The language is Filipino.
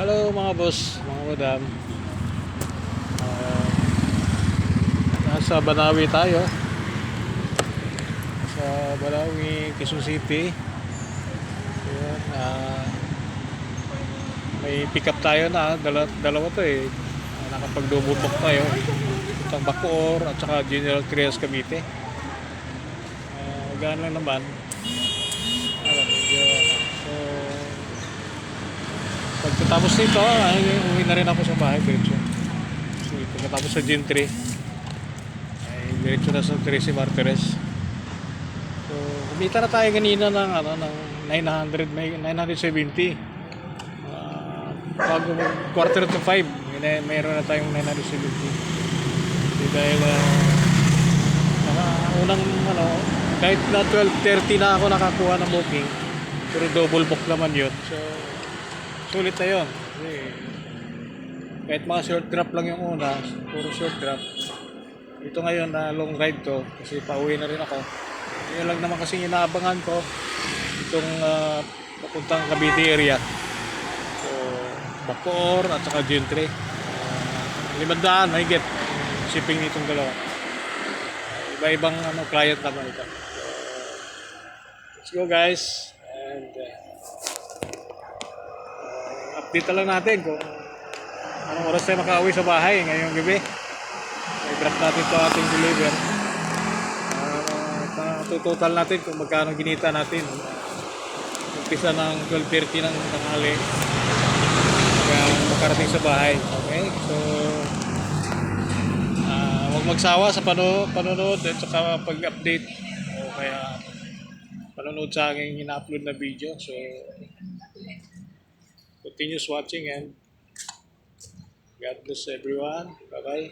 Hello mga boss, mga madam. Ah, Nasa Banawi tayo. Sa Banawi, Quezon City. Ayan, may pick up tayo na. Dalawa to eh. Nakapag-double tayo. Itong Bacoor at saka General Trias Cavite. Gaan lang naman. Medyo, so, pagkatapos nito, uwi na rin ako sa bahay. Diretso. So, pagkatapos sa Gym 3, ay diretso na sa Tracy Martires. So, kumita na tayo kanina ng ng 970. Bago quarter to 5, mayroon na tayong 970. Kasi dahil unang kahit na 12:30 na ako nakakuha ng booking, pero double book naman yun. So, sulit na yun. Kasi, kahit mga short drop lang yung una, puro short drop. Ito ngayon na long ride to, kasi pauwi na rin ako. Yun lang naman kasi inaabangan ko itong papuntang Cavite area. So, Bacoor at saka Gentry. 500 mahigit shipping nitong dalawa. Iba-ibang client naman ito. So, let's go guys. And update na lang natin kung anong oras tayo makauwi sa bahay ngayong gabi. I-drop natin ito ating deliver. Total natin kung magkano ginita natin. Umpisa ng 12:30 ng tanghali hanggang makarating sa bahay. Okay? So, huwag magsawa sa panonood at saka pag-update o kaya panonood sa aking ina-upload na video. So, continuous watching and God bless everyone. Bye-bye.